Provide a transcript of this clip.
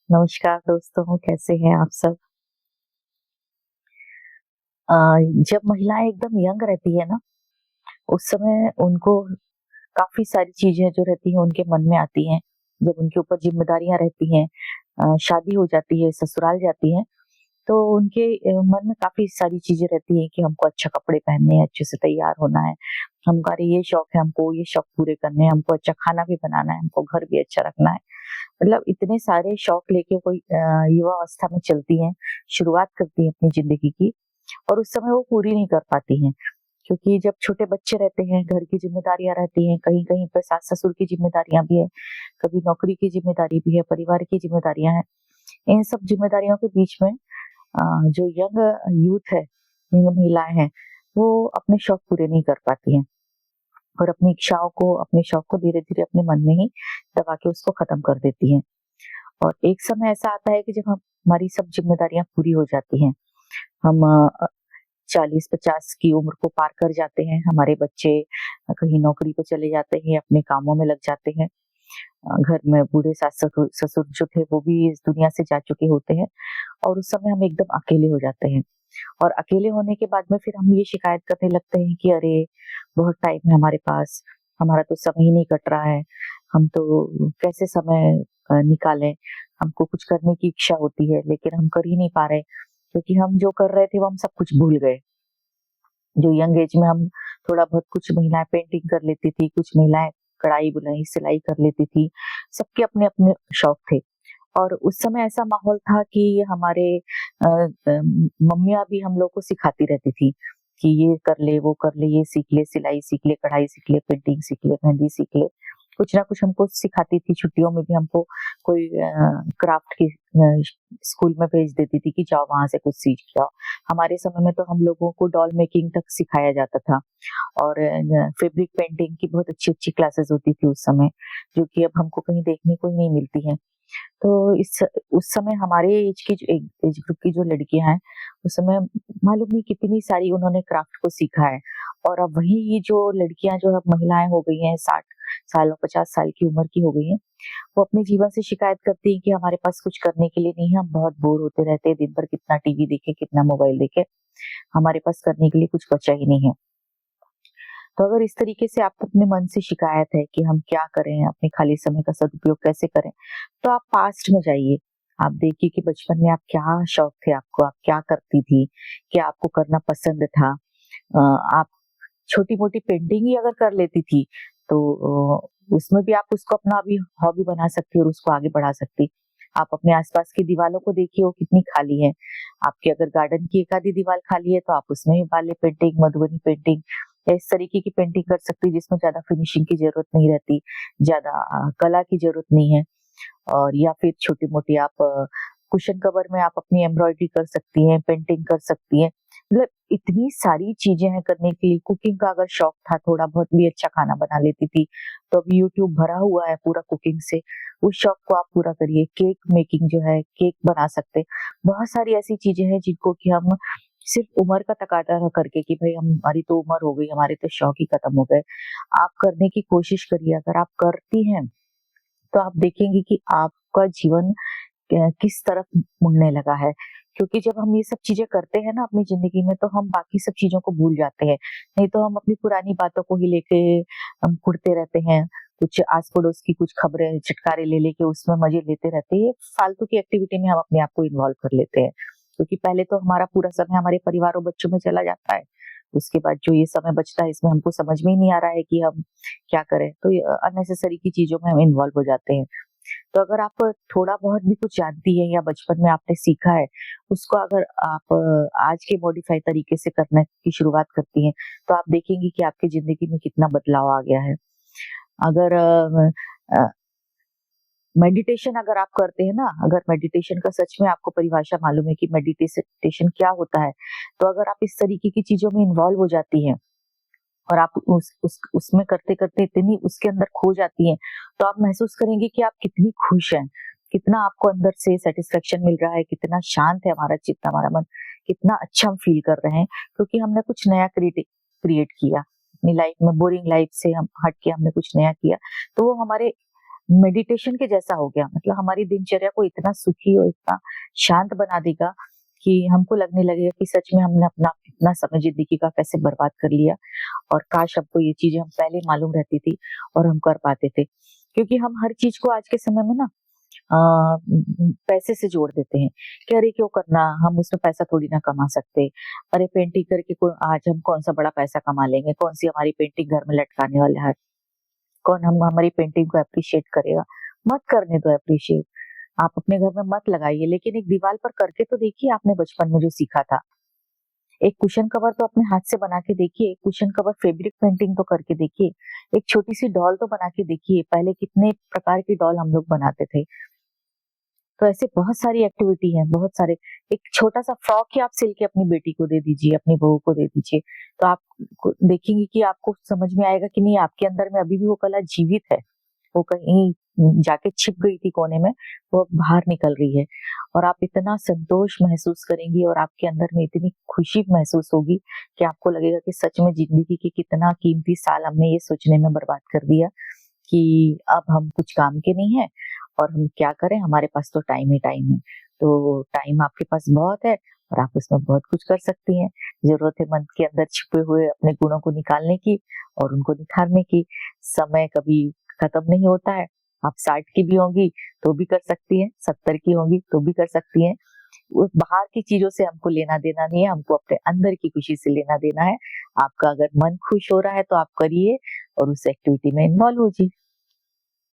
नमस्कार दोस्तों, कैसे हैं आप सब? अ, जब महिलाएँ एकदम यंग रहती है ना, उस समय उनको काफ़ी सारी चीज़ें जो रहती हैं उनके मन में आती हैं। जब उनके ऊपर ज़िम्मेदारियाँ रहती हैं, शादी हो जाती है, ससुराल जाती हैं, तो उनके मन में काफ़ी सारी चीज़ें रहती हैं कि हमको अच्छा कपड़े पहनने हैं, अच्छे से तैयार होना है, हमारे ये शौक है, हमको ये शौक पूरे करने हैं, हमको अच्छा खाना भी बनाना है, हमको घर भी अच्छा रखना है। मतलब इतने सारे शौक लेके कोई युवा अवस्था में चलती हैं, शुरुआत करती हैं अपनी ज़िंदगी की और उस समय वो पूरी नहीं कर पाती हैं। क्योंकि जब छोटे बच्चे रहते हैं, घर की ज़िम्मेदारियाँ रहती हैं, कहीं-कहीं पे सास-ससुर की ज़िम्मेदारियाँ भी हैं, कभी नौकरी की ज़िम्मेदारी भी है, परिवार की ज़िम्मेदारियाँ हैं। इन सब ज़िम्मेदारियों के बीच में जो यंग यूथ है, यंग महिलाएँ हैं, वो अपने शौक पूरे नहीं कर पाती हैं और अपनी इच्छाओं को, अपने शौक को धीरे-धीरे अपने मन में ही दबा के उसको खत्म कर देती हैं। और एक समय ऐसा आता है कि जब हमारी सब ज़िम्मेदारियाँ पूरी हो जाती हैं, हम 40-50 की उम्र को पार कर जाते हैं, हमारे बच्चे कहीं नौकरी पे चले जाते हैं, अपने कामों में लग जाते हैं। घर में बूढ़े सास-ससुर ससुर जो थे वो भी इस दुनिया से जा चुके होते हैं और उस समय हम एकदम अकेले हो जाते हैं। और अकेले होने के बाद में फिर हम ये शिकायत करने लगते हैं कि अरे! बहुत टाइम है हमारे पास, हमारा तो समय ही नहीं कट रहा है, हम तो कैसे समय निकालें? हमको कुछ करने की इच्छा होती है, लेकिन हम कर ही नहीं पा रहे, क्योंकि हम जो कर रहे थे वो हम सब कुछ भूल गए। जो यंग एज में हम थोड़ा बहुत कुछ महिलाएँ पेंटिंग कर लेती थी, कुछ महिलाएँ कढ़ाई-बुनाई, सिलाई कर लेती थी, सबके अपने-अपने शौक थे। और उस समय ऐसा माहौल था कि हमारे मम्मियाँ भी हम लोग को सिखाती रहती थी कि ये कर ले, वो कर ले, ये सीख ले, सिलाई सीख ले, कढ़ाई सीख ले, पेंटिंग सीख ले, मेहंदी सीख ले। कुछ ना कुछ हमको सिखाती थी, छुट्टियों में भी हमको कोई क्राफ्ट की स्कूल में भेज देती थी कि जाओ वहाँ से कुछ सीख के आओ। हमारे समय में तो हम लोगों को डॉल मेकिंग तक सिखाया जाता था और फैब्रिक पेंटिंग की बहुत अच्छी-अच्छी क्लासेस होती थी उस समय, जो कि अब हमको कहीं देखने को ही नहीं मिलती हैं। तो इस उस समय हमारे एज की जो एज ग्रुप की जो लड़कियाँ हैं, उस समय मालूम नहीं कितनी सारी उन्होंने क्राफ्ट को सीखा है और अब वही ये जो लड़कियाँ जो अब महिलाएँ हो गई हैं 60 सालों, 50 साल की उम्र की हो गई हैं, वो अपने जीवन से शिकायत करती हैं कि हमारे पास कुछ करने के लिए नहीं है, हम बहुत बोर होते रहते हैं, दिन भर कितना टीवी देखें, कितना मोबाइल देखें, हमारे पास करने के लिए कुछ बचा ही नहीं है। तो अगर इस तरीके से आपको अपने मन से शिकायत है कि हम क्या करें, अपने खाली समय का सदुपयोग कैसे करें, तो आप पास्ट में जाइए। आप देखिए कि बचपन में आप क्या शौक थे आपको, आप क्या करती थी, क्या आपको करना पसंद था। अ, आप छोटी-मोटी पेंटिंग ही अगर कर लेती थी, तो उसमें भी आप उसको अपना अभी हॉबी बना सकती और उसको आगे बढ़ा सकती। आप अपने आस-पास की दीवालों को देखिए वो कितनी खाली है। आपके अगर गार्डन की एक आधी दीवार खाली है तो आप उसमें ही वाले पेंटिंग, मधुबनी पेंटिंग या इस तरीके की पेंटिंग कर सकती जिसमें ज़्यादा फिनिशिंग की ज़रूरत नहीं रहती, ज़्यादा कला की ज़रूरत नहीं है। और या फिर छोटी-मोटी आप कुशन कवर में आप अपनी एम्ब्रॉयडरी कर सकती हैं, पेंटिंग कर सकती हैं। मतलब इतनी सारी चीज़ें हैं करने के लिए। कुकिंग का अगर शौक था, थोड़ा बहुत भी अच्छा खाना बना लेती थी, तो अभी यूट्यूब भरा हुआ है पूरा कुकिंग से। उस शौक को आप पूरा करिए। केक मेकिंग जो है, केक बना सकते हैं। बहुत सारी ऐसी चीज़ें हैं जिनको कि हम सिर्फ़ उम्र का तकाज़ा ना करके कि भई हमारी तो उम्र हो गई, हमारे तो शौक ही खत्म हो गए। आप करने की कोशिश करिए, अगर आप करती हैं तो आप देखेंगी कि आपका जीवन किस तरफ मुड़ने लगा है। क्योंकि जब हम ये सब चीज़ें करते हैं ना अपनी ज़िंदगी में, तो हम बाकी सब चीज़ों को भूल जाते हैं। नहीं तो हम अपनी पुरानी बातों को ही लेके हम कुढ़ते रहते हैं। कुछ आस-पड़ोस की कुछ खबरें, चुटकारे ले लेके उसमें मज़े लेते रहते हैं। फालतू की एक्टिविटी में हम अपने आप को इन्वॉल्व कर लेते हैं। क्योंकि पहले तो हमारा पूरा समय हमारे परिवार और बच्चों में चला जाता है। उसके बाद जो ये समय बचता है इसमें हमको समझ में ही नहीं आ रहा है कि हम क्या करें? तो ये अननेसेसरी की चीज़ों में हम इन्वॉल्व हो जाते हैं। तो अगर आप थोड़ा बहुत भी कुछ जानती हैं या बचपन में आपने सीखा है, उसको अगर आप आज के मॉडिफाई तरीके से करने की शुरुआत करती हैं, तो आप देखेंगी कि आपकी ज़िंदगी में कितना बदलाव आ गया है। अगर अ, मेडिटेशन अगर आप करते हैं ना, अगर मेडिटेशन का सच में आपको परिभाषा मालूम है कि मेडिटेशन क्या होता है, तो अगर आप इस तरीके की चीज़ों में इन्वॉल्व हो जाती हैं और आप उसमें करते-करते इतनी उसके अंदर खो जाती हैं, तो आप महसूस करेंगे कि आप कितनी खुश हैं, कितना आपको अंदर से सैटिस्फैक्शन मिल रहा है, कितना शांत है हमारा चित्त, हमारा मन, कितना अच्छा हम फ़ील कर रहे हैं, क्योंकि हमने कुछ नया क्रिएट किया। अपनी लाइफ़ में बोरिंग लाइफ़ से हम हट के हमने कुछ नया किया, तो वो हमारे मेडिटेशन के जैसा हो गया। मतलब हमारी दिनचर्या को इतना सुखी और इतना शांत बना देगा कि हमको लगने लगेगा कि सच में हमने अपना इतना समय ज़िंदगी का कैसे बर्बाद कर लिया और काश हमको ये चीज़ें हम पहले मालूम रहती थी और हम कर पाते थे। क्योंकि हम हर चीज़ को आज के समय में ना पैसे से जोड़ देते हैं कि अरे क्यों करना, हम उसमें पैसा थोड़ी ना कमा सकते। अरे पेंटिंग करके कोई आज हम कौन-सा बड़ा पैसा कमा लेंगे, कौन-सी हमारी पेंटिंग घर में लटकाने वाला है, कौन हम हमारी पेंटिंग को एप्रिशिएट करेगा। मत करने दो एप्रिशिएट, आप अपने घर में मत लगाइए, लेकिन एक दीवार पर करके तो देखिए आपने बचपन में जो सीखा था। एक कुशन कवर तो अपने हाथ से बना के देखिए, एक कुशन कवर फैब्रिक पेंटिंग तो करके देखिए, एक छोटी-सी डॉल तो बना के देखिए, पहले कितने प्रकार की डॉल हम लोग बनाते थे। तो ऐसे बहुत सारी एक्टिविटी हैं, बहुत सारे। एक छोटा-सा फ्रॉक ही आप सिल के अपनी बेटी को दे दीजिए, अपनी बहू को दे दीजिए, तो आप को देखेंगी कि आपको समझ में आएगा कि नहीं आपके अंदर में अभी भी वो कला जीवित है। वो कहीं जाके छिप गई थी कोने में, वो अब बाहर निकल रही है और आप इतना संतोष महसूस करेंगी और आपके अंदर में इतनी खुशी महसूस होगी कि आपको लगेगा कि सच में ज़िंदगी के कितना कीमती साल हमने ये सोचने में बर्बाद कर दिया कि अब हम कुछ काम के नहीं हैं और हम क्या करें, हमारे पास तो टाइम ही टाइम है। तो टाइम आपके पास बहुत है और आप उसमें बहुत कुछ कर सकती हैं। ज़रूरत है मन के अंदर छिपे हुए अपने गुणों को निकालने की और उनको निखारने की। समय कभी खत्म नहीं होता है। आप 60 की भी होंगी तो भी कर सकती हैं, 70 की होंगी तो भी कर सकती हैं। उस बाहर की चीज़ों से हमको लेना-देना नहीं है, हमको अपने अंदर की खुशी से लेना-देना है। आपका अगर मन खुश हो रहा है तो आप करिए और उस एक्टिविटी में इन्वॉल्व होजिए।